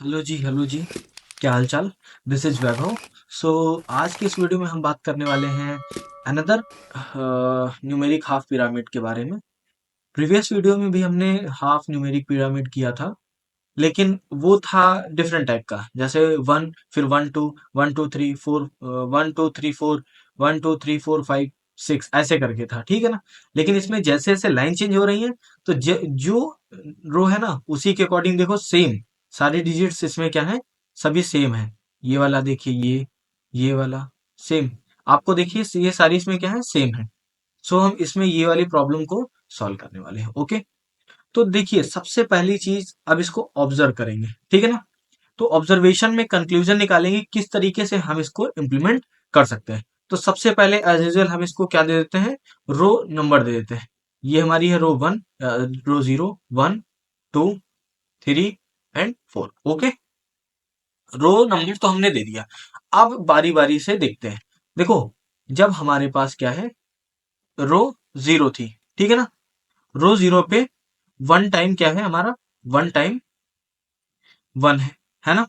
Hello जी। क्या हाल चाल। This is वैभव। सो आज की इस वीडियो में हम बात करने वाले हैं अनदर न्यूमेरिक हाफ पिरामिड के बारे में। प्रीवियस वीडियो में भी हमने हाफ न्यूमेरिक पिरामिड किया था, लेकिन वो था डिफरेंट टाइप का। जैसे वन, फिर वन टू थ्री फोर, 1 2 3 4, 1 2 3 4 5 6 ऐसे करके था, ठीक है ना। लेकिन इसमें जैसे जैसे लाइन चेंज हो रही है, तो जो रो है ना उसी के अकॉर्डिंग देखो सेम सारे डिजिट्स इसमें क्या है, सभी सेम है। ये वाला देखिए, ये वाला सेम। आपको देखिए ये सारी इसमें क्या है, सेम है। सो हम इसमें ये वाली प्रॉब्लम को सॉल्व करने वाले हैं। ओके, तो देखिए सबसे पहली चीज अब इसको ऑब्जर्व करेंगे, ठीक है ना। तो ऑब्जर्वेशन में कंक्लूजन निकालेंगे किस तरीके से हम इसको इम्प्लीमेंट कर सकते हैं। तो सबसे पहले एज यूजल हम इसको क्या दे देते हैं, रो नंबर दे देते हैं। ये हमारी है row one, row zero, 1 2 3 and 4। Okay, row number तो हमने दे दिया। अब बारी बारी से देखते हैं। देखो, जब हमारे पास क्या है, रो जीरो थी, ठीक है ना। रो जीरो पे वन टाइम क्या है हमारा, वन टाइम वन है ना।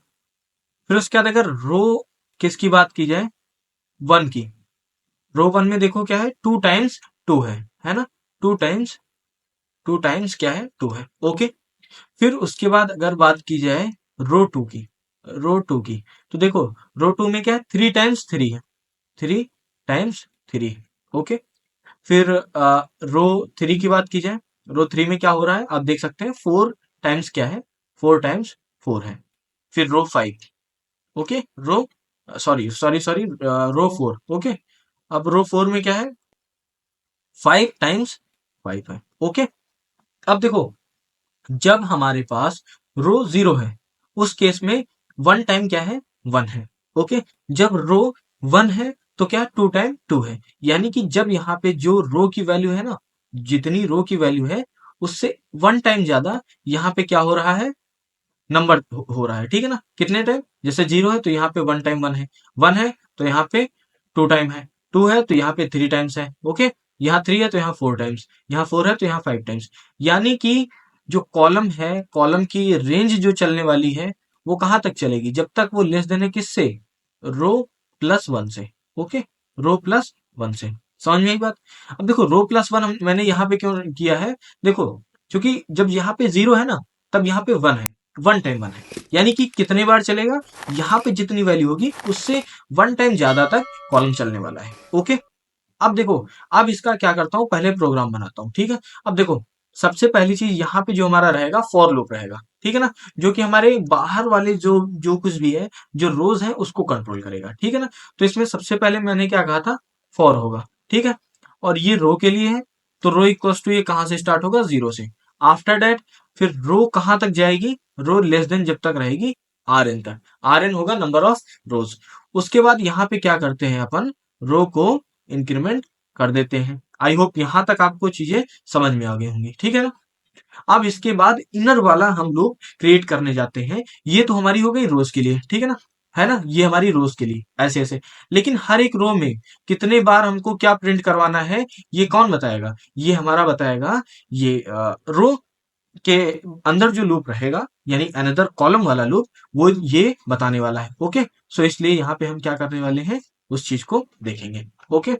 फिर उसके बाद अगर रो किसकी बात की जाए, वन की, रो वन में देखो क्या है, टू टाइम्स टू है ना। टू टाइम्स क्या है, टू है। ओके, फिर उसके बाद अगर बात की जाए रो टू की, रो टू की, तो देखो रो टू में क्या है, थ्री टाइम्स थ्री है, थ्री टाइम्स थ्री। ओके, फिर रो थ्री की बात की जाए, रो थ्री में क्या हो रहा है आप देख सकते हैं, फोर टाइम्स क्या है, फोर टाइम्स फोर है। फिर रो फाइव, ओके, रो सॉरी सॉरी सॉरी रो फोर। ओके, अब रो फोर में क्या है, फाइव टाइम्स फाइव है। ओके, अब देखो, जब हमारे पास रो जीरो है, उस केस में वन टाइम क्या है, वन है। ओके, जब रो वन है तो क्या, टू टाइम टू है। यानी कि जब यहाँ पे जो रो की वैल्यू है ना, जितनी रो की वैल्यू है उससे वन टाइम ज्यादा यहाँ पे क्या हो रहा है, नंबर हो रहा है, ठीक है ना। कितने टाइम, जैसे जीरो है तो यहाँ पे वन टाइम वन है तो यहाँ पे टू टाइम है, टू है तो यहाँ पे थ्री टाइम्स है। ओके, यहाँ थ्री है तो यहाँ फोर टाइम्स, यहाँ फोर है तो यहाँ फाइव टाइम्स। यानी कि जो कॉलम है, कॉलम की रेंज जो चलने वाली है, वो कहाँ तक चलेगी, जब तक वो लेस देन है किससे, रो प्लस वन से। ओके, रो प्लस वन से। समझ में आई बात। अब देखो रो प्लस वन मैंने यहाँ पे क्यों किया है, देखो क्योंकि जब यहाँ पे जीरो है ना, तब यहाँ पे वन है, वन टाइम वन है। यानी कि कितने बार चलेगा, यहाँ पे जितनी वैल्यू होगी उससे वन टाइम ज्यादा तक कॉलम चलने वाला है। ओके, अब देखो, अब इसका क्या करता हूँ, पहले प्रोग्राम बनाता हूँ, ठीक है। अब देखो, सबसे पहली चीज यहाँ पे जो हमारा रहेगा, फॉर लूप रहेगा, ठीक है ना, जो कि हमारे बाहर वाले जो जो कुछ भी है, जो रोज है उसको कंट्रोल करेगा, ठीक है ना। तो इसमें सबसे पहले मैंने क्या कहा था, फॉर होगा, ठीक है। और ये रो के लिए है, तो रो इक्वल्स टू ये कहाँ से स्टार्ट होगा, जीरो से। आफ्टर दैट फिर रो कहाँ तक जाएगी, रो लेस देन जब तक रहेगी आर एन तक, आर एन होगा नंबर ऑफ रोज। उसके बाद यहाँ पे क्या करते हैं अपन, रो को इंक्रीमेंट कर देते हैं। आई होप यहां तक आपको चीजें समझ में आ गई होंगी, ठीक है ना। अब इसके बाद इनर वाला हम लोग क्रिएट करने जाते हैं। ये तो हमारी हो गई रोज के लिए, ठीक है ना, ये हमारी रोज के लिए ऐसे ऐसे। लेकिन हर एक रो में कितने बार हमको क्या प्रिंट करवाना है, ये कौन बताएगा, ये हमारा बताएगा ये रो के अंदर जो लूप रहेगा, यानी अनदर कॉलम वाला लूप, वो ये बताने वाला है। ओके, सो इसलिए यहाँ पे हम क्या करने वाले हैं, उस चीज को देखेंगे। ओके,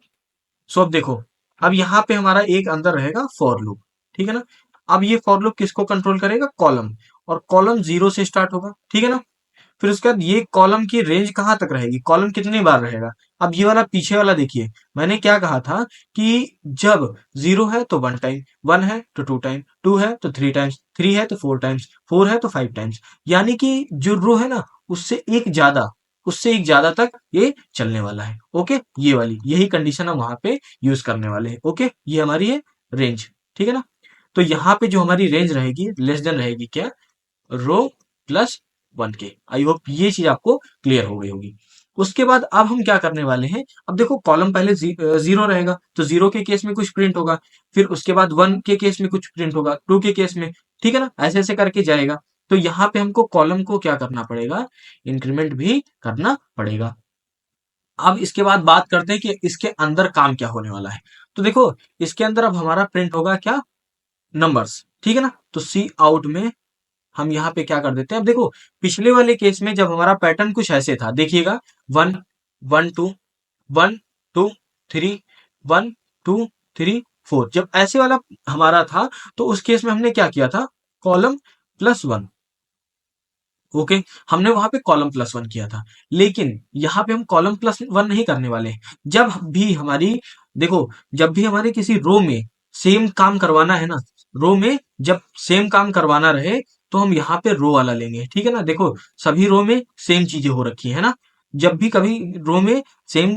सो अब देखो, अब यहाँ पे हमारा एक अंदर रहेगा फॉर लूप, ठीक है ना। अब ये फॉर लूप किसको कंट्रोल करेगा, कॉलम, और कॉलम जीरो से स्टार्ट होगा, ठीक है ना। फिर उसके बाद ये कॉलम की रेंज कहाँ तक रहेगी, कॉलम कितनी बार रहेगा। अब ये वाला पीछे वाला देखिए, मैंने क्या कहा था कि जब जीरो है तो वन टाइम, वन है तो टू टाइम, टू है तो थ्री टाइम्स, थ्री है तो फोर टाइम्स, फोर है तो फाइव टाइम्स। यानी कि जो रो है ना, उससे एक ज्यादा, उससे एक ज्यादा तक ये चलने वाला है। ओके, ये वाली यही कंडीशन हम वहां पे यूज करने वाले हैं। ओके, ये हमारी है रेंज, ठीक है ना। तो यहाँ पे जो हमारी रेंज रहेगी, लेस देन रहेगी क्या, रो प्लस वन के। आई होप ये चीज आपको क्लियर हो गई होगी। उसके बाद अब हम क्या करने वाले हैं, अब देखो कॉलम पहले जीरो रहेगा, तो जीरो के केस में कुछ प्रिंट होगा, फिर उसके बाद वन के केस में कुछ प्रिंट होगा, टू के केस में, ठीक है ना, ऐसे ऐसे करके जाएगा। तो यहाँ पे हमको कॉलम को क्या करना पड़ेगा, इंक्रीमेंट भी करना पड़ेगा। अब इसके बाद बात करते हैं कि इसके अंदर काम क्या होने वाला है। तो देखो, इसके अंदर अब हमारा प्रिंट होगा क्या, नंबर्स, ठीक है ना। तो सी आउट में हम यहाँ पे क्या कर देते हैं, अब देखो पिछले वाले केस में जब हमारा पैटर्न कुछ ऐसे था, देखिएगा, 1 1 2 1 2 3, 1 2 3 4, जब ऐसे वाला हमारा था तो उस केस में हमने क्या किया था, कॉलम +1। ओके, हमने वहां पे कॉलम +1 किया था, लेकिन यहाँ पे हम कॉलम +1 नहीं करने वाले हैं। जब भी हमारी, देखो, जब भी हमारे किसी रो में सेम काम करवाना है ना, रो में जब सेम काम करवाना रहे तो हम यहाँ पे रो वाला लेंगे, ठीक है ना। देखो सभी रो में सेम चीजें हो रखी है ना, जब भी कभी रो में सेम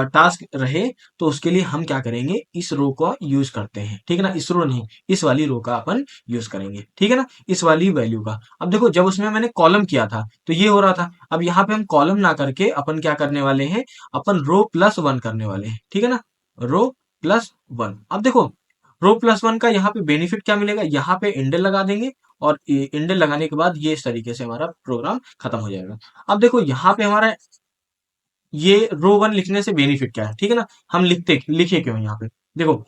टास्क रहे तो उसके लिए हम क्या करेंगे, इस रो का यूज करते हैं, ठीक है ना। इस रो नहीं, इस वाली रो का अपन यूज करेंगे, ठीक है ना, इस वाली वैल्यू का। अब देखो जब उसमें मैंने कॉलम किया था तो ये हो रहा था, अब यहाँ पे हम कॉलम ना करके अपन क्या करने वाले हैं, अपन रो +1 करने वाले हैं, ठीक है ना, रो +1। अब देखो रो +1 का यहाँ पे बेनिफिट क्या मिलेगा, यहाँ पे इंडेल लगा देंगे और इंडेल लगाने के बाद ये इस तरीके से हमारा प्रोग्राम खत्म हो जाएगा। अब देखो यहाँ पे हमारा ये रो 1 लिखने से बेनिफिट क्या है, ठीक है ना, हम लिखे क्यों यहाँ पे, देखो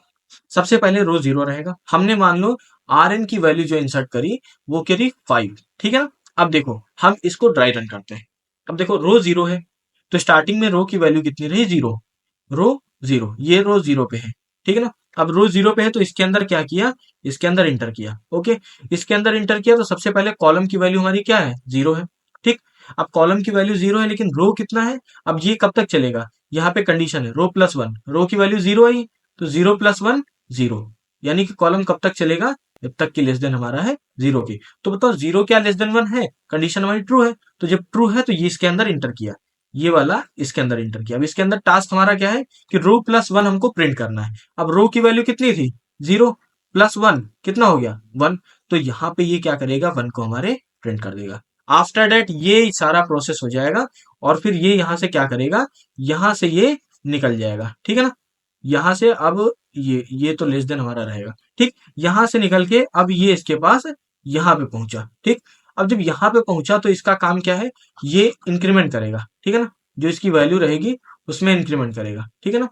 सबसे पहले रो 0 रहेगा, हमने मान लो Rn की वैल्यू जो इंसर्ट करी वो करी 5, ठीक है ना। अब देखो हम इसको ड्राई रन करते हैं, अब देखो रो 0 है तो स्टार्टिंग में रो की वैल्यू कितनी रही, 0, रो 0, ये रो 0 पे है, ठीक है ना। अब रो 0 पे है तो इसके अंदर क्या किया, इसके अंदर इंटर किया, ओके, इसके अंदर इंटर किया तो सबसे पहले कॉलम की वैल्यू हमारी क्या है, 0 है, ठीक। अब कॉलम की वैल्यू 0 है लेकिन रो कितना है, अब ये कब तक चलेगा, यहाँ पे कंडीशन है रो +1, रो की वैल्यू 0 आई तो 0 +1 0, यानी कि कॉलम कब तक चलेगा, जब तक की लेस देन हमारा है 0 की। तो बताओ 0 क्या लेस देन 1 है, कंडीशन हमारी ट्रू है, तो जब ट्रू है तो ये इसके अंदर इंटर किया, ये वाला इसके अंदर इंटर किया। अब इसके अंदर टास्क हमारा क्या है कि रो +1 हमको प्रिंट करना है। अब रो की वैल्यू कितनी थी, 0 +1 कितना हो गया, 1, तो यहाँ पे ये क्या करेगा, 1 को हमारे प्रिंट कर देगा। आफ्टर दैट ये सारा प्रोसेस हो जाएगा और फिर ये यहां से क्या करेगा, यहां से ये निकल जाएगा, ठीक है ना। यहां से अब ये तो लेस देन हमारा रहेगा, ठीक। यहां से निकल के अब ये इसके पास यहां पे पहुंचा, ठीक। अब जब यहां पे पहुंचा तो इसका काम क्या है, ये इंक्रीमेंट करेगा, ठीक है ना, जो इसकी वैल्यू रहेगी उसमें इंक्रीमेंट करेगा, ठीक है ना।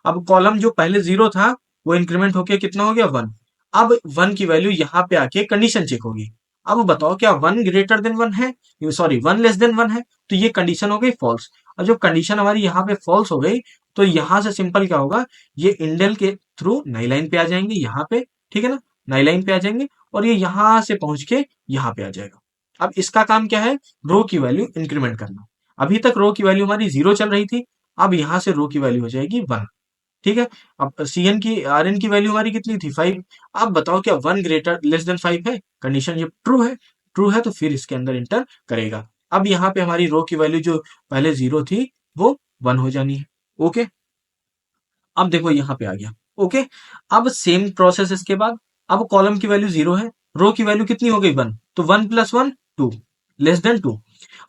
अब कॉलम जो पहले 0 था वो इंक्रीमेंट होके कितना हो गया, 1। अब 1 की वैल्यू यहाँ पे आके कंडीशन चेक होगी। अब बताओ क्या 1 ग्रेटर देन 1 है, सॉरी 1 लेस देन 1 है, तो ये कंडीशन हो गई फॉल्स। और जब कंडीशन हमारी यहाँ पे फॉल्स हो गई तो यहाँ से सिंपल क्या होगा, ये इंडेल के थ्रू नई लाइन पे आ जाएंगे यहाँ पे, ठीक है ना, नई लाइन पे आ जाएंगे और ये यहाँ से पहुंच के यहाँ पे आ जाएगा। अब इसका काम क्या है, रो की वैल्यू इंक्रीमेंट करना। अभी तक रो की वैल्यू हमारी 0 चल रही थी, अब यहाँ से रो की वैल्यू हो जाएगी 1, ठीक है। अब Cn की Rn की वैल्यू हमारी कितनी थी, 5। अब बताओ क्या 1 ग्रेटर लेस देन 5 है, कंडीशन ये ट्रू है, ट्रू है तो फिर इसके अंदर इंटर करेगा। अब यहाँ पे हमारी रो की वैल्यू जो पहले 0 थी वो 1 हो जानी है, ओके। अब देखो यहाँ पे आ गया, ओके। अब सेम प्रोसेस इसके बाद, अब कॉलम की वैल्यू 0 है, रो की वैल्यू कितनी हो गई, 1, तो 1 + 1 2 लेस देन 2।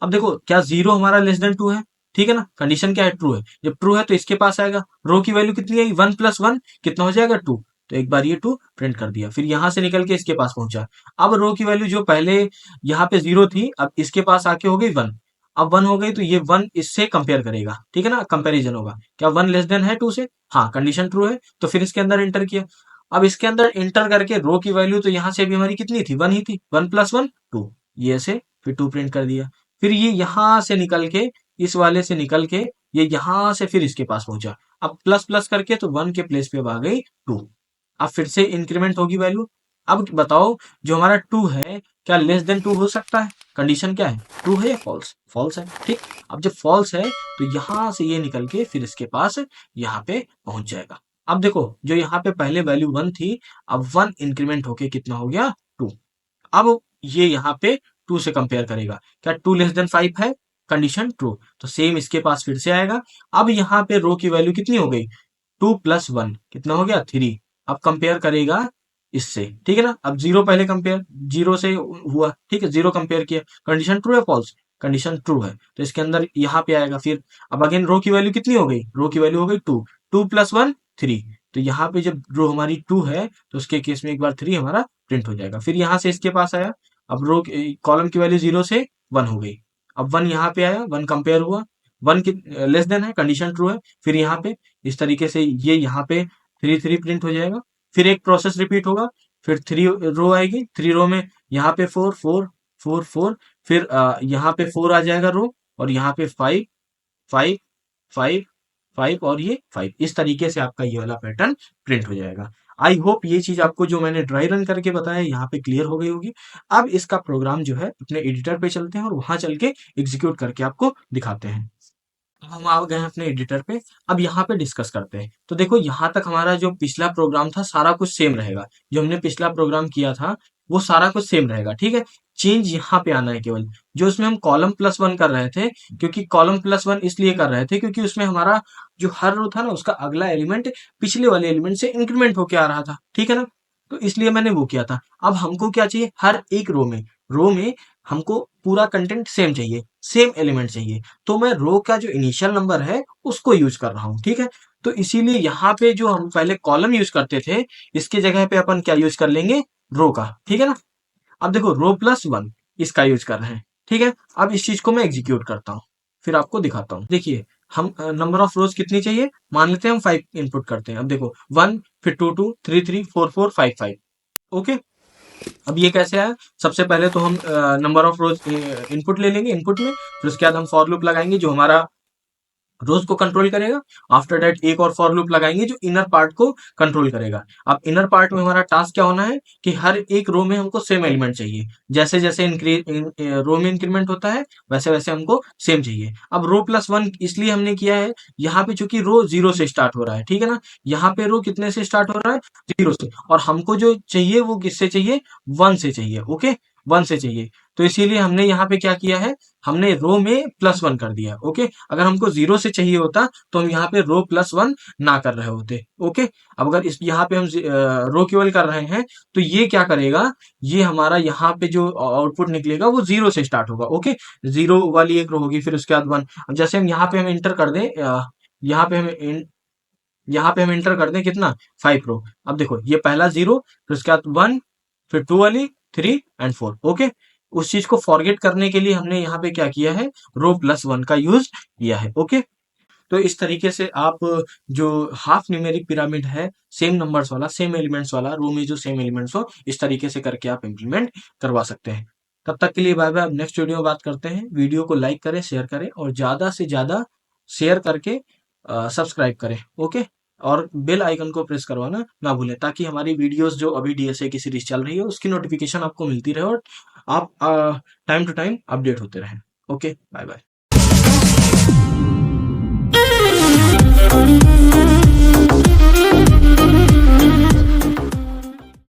अब देखो क्या 0 हमारा लेस देन 2 है, ठीक है ना, कंडीशन क्या है, ट्रू है, जब ट्रू है तो इसके पास आएगा। रो की वैल्यू कितनी आई, 1 + 1 कितना हो जाएगा, 2, तो एक बार ये 2 प्रिंट कर दिया, फिर यहां से निकल के इसके पास पहुंचा। अब रो की वैल्यू जो पहले यहाँ पे 0 थी अब इसके पास आके हो गई 1। अब 1 हो गई तो ये 1 इससे कंपेयर करेगा, ठीक है ना, कंपेरिजन होगा, क्या 1 लेस देन है 2 से, हाँ कंडीशन ट्रू है तो फिर इसके अंदर इंटर किया। अब इसके अंदर इंटर करके रो की वैल्यू तो यहाँ से भी हमारी कितनी थी, 1 ही थी, 1 + 1 2, ये ऐसे फिर 2 प्रिंट कर दिया। फिर ये यहाँ से निकल के, इस वाले से निकल के ये यहाँ से फिर इसके पास पहुंचा। अब प्लस प्लस करके तो 1 के प्लेस पे अब आ गई 2। अब फिर से इंक्रीमेंट होगी वैल्यू। अब बताओ जो हमारा 2 है क्या लेस देन 2 हो सकता है, कंडीशन क्या है, ट्रू है या फॉल्स, फॉल्स है, ठीक। अब जब फॉल्स है तो यहां से ये निकल के फिर इसके पास यहाँ पे पहुंच जाएगा। अब देखो जो यहाँ पे पहले वैल्यू 1 थी, अब 1 इंक्रीमेंट होके कितना हो गया, 2। अब ये यहाँ पे 2 से कंपेयर करेगा, क्या 2 लेस देन 5 है, कंडीशन ट्रू, तो सेम इसके पास फिर से आएगा। अब यहाँ पे रो की वैल्यू कितनी हो गई, 2 + 1 कितना हो गया, 3। अब कंपेयर करेगा इससे, ठीक है ना। अब 0 पहले कंपेयर 0 से हुआ, ठीक है, 0 कंपेयर किया, कंडीशन ट्रू है फॉल्स, कंडीशन ट्रू है तो इसके अंदर यहाँ पे आएगा फिर। अब अगेन रो की वैल्यू कितनी हो गई, रो की वैल्यू हो गई 2, 2 + 1 3, तो यहाँ पे जब रो हमारी 2 है तो उसके केस में एक बार 3 हमारा प्रिंट हो जाएगा। फिर यहाँ से इसके पास आया, अब रो कॉलम की वैल्यू 0 से 1 हो गई, अब 1 यहाँ पे आया, 1 कंपेयर हुआ, 1 की लेस देन है, कंडीशन ट्रू है, फिर यहाँ पे इस तरीके से ये यहाँ पे 3 प्रिंट हो जाएगा। फिर एक प्रोसेस रिपीट होगा, फिर 3 रो आएगी, 3 रो में यहाँ पे 4 4 4 4, फिर यहाँ पे 4 आ जाएगा रो, और यहाँ पे 5 5 5 5 और ये 5। इस तरीके से आपका ये वाला पैटर्न प्रिंट हो जाएगा। आई होप ये चीज आपको जो मैंने ड्राई रन करके बताया यहाँ पे क्लियर हो गई होगी। अब इसका प्रोग्राम जो है अपने एडिटर पे चलते हैं और वहां चल के एग्जीक्यूट करके आपको दिखाते हैं। अब हम आ गए हैं अपने एडिटर पे। अब यहाँ पे डिस्कस करते हैं। तो देखो यहाँ तक हमारा जो पिछला प्रोग्राम था सारा कुछ सेम रहेगा। जो हमने पिछला प्रोग्राम किया था वो सारा कुछ सेम रहेगा, ठीक है। चेंज यहाँ पे आना है केवल, जो उसमें हम कॉलम प्लस वन कर रहे थे, क्योंकि कॉलम प्लस वन इसलिए कर रहे थे क्योंकि उसमें हमारा जो हर रो था ना उसका अगला एलिमेंट पिछले वाले एलिमेंट से इंक्रीमेंट होके आ रहा था, ठीक है ना। तो इसलिए मैंने वो किया था। अब हमको क्या चाहिए, हर एक रो में हमको पूरा कंटेंट सेम चाहिए, सेम एलिमेंट चाहिए। तो मैं रो का जो इनिशियल नंबर है उसको यूज कर रहा हूँ, ठीक है। तो इसीलिए यहाँ पे जो हम पहले कॉलम यूज करते थे, इसके जगह पे अपन क्या यूज कर लेंगे, रो का, ठीक है ना। अब देखो रो प्लस वन इसका यूज कर रहे हैं, ठीक है। अब इस चीज को मैं एग्जीक्यूट करता हूँ, फिर आपको दिखाता हूँ। देखिए हम नंबर ऑफ रोज कितनी चाहिए, मान लेते हैं हम 5 इनपुट करते हैं। अब देखो 1, फिर 2 2, 3 3, 4 4, 5 5। ओके। अब ये कैसे आया, सबसे पहले तो हम नंबर ऑफ रोज इनपुट ले लेंगे इनपुट में, फिर उसके बाद हम फॉर लूप लगाएंगे जो हमारा रोज को कंट्रोल करेगा। आफ्टर दैट एक और फॉर लूप लगाएंगे जो इनर पार्ट को कंट्रोल करेगा। अब इनर पार्ट में हमारा टास्क क्या होना है कि हर एक रो में हमको सेम एलिमेंट चाहिए। जैसे जैसे रो में इंक्रीमेंट होता है वैसे वैसे हमको सेम चाहिए। अब रो प्लस वन इसलिए हमने किया है, यहाँ पे चूंकि रो जीरो से स्टार्ट हो रहा है, ठीक है ना। यहाँ पे रो कितने से स्टार्ट हो रहा है, जीरो से, और हमको जो चाहिए वो किससे चाहिए, वन से चाहिए। ओके, वन से चाहिए। तो इसीलिए हमने यहाँ पे क्या किया है, हमने रो में प्लस वन कर दिया। ओके, अगर हमको जीरो से चाहिए होता तो हम यहाँ पे रो प्लस वन ना कर रहे होते। ओके, अब अगर इस यहाँ पे हम रो केवल कर रहे हैं तो ये क्या करेगा, ये हमारा यहाँ पे जो आउटपुट निकलेगा वो जीरो से स्टार्ट होगा। ओके, जीरो वाली एक रो होगी, फिर उसके बाद वन। अब जैसे हम यहाँ पे हम इंटर कर दें, यहाँ पे हम यहाँ पे हम इंटर कर दें कितना, 5 रो। अब देखो ये पहला जीरो, फिर उसके बाद वन, फिर टू वाली, थ्री एंड फोर। ओके, उस चीज को फॉरगेट करने के लिए हमने यहाँ पे क्या किया है, रो प्लस वन का यूज किया है। ओके, तो इस तरीके से आप जो हाफ न्यूमेरिक पिरामिड है, सेम नंबर्स वाला, सेम एलिमेंट्स वाला, रो में जो सेम एलिमेंट्स हो, इस तरीके से करके आप इम्प्लीमेंट करवा सकते हैं। तब तक के लिए बाय बाय। अब नेक्स्ट वीडियो में बात करते हैं। वीडियो को लाइक करें, शेयर करें, और ज्यादा से ज्यादा शेयर करके सब्सक्राइब करें। ओके, और बेल आइकन को प्रेस करवाना ना भूलें, ताकि हमारी वीडियोस जो अभी डीएसए की सीरीज चल रही है उसकी नोटिफिकेशन आपको मिलती रहे और आप टाइम टू टाइम अपडेट होते रहें। Okay, bye bye.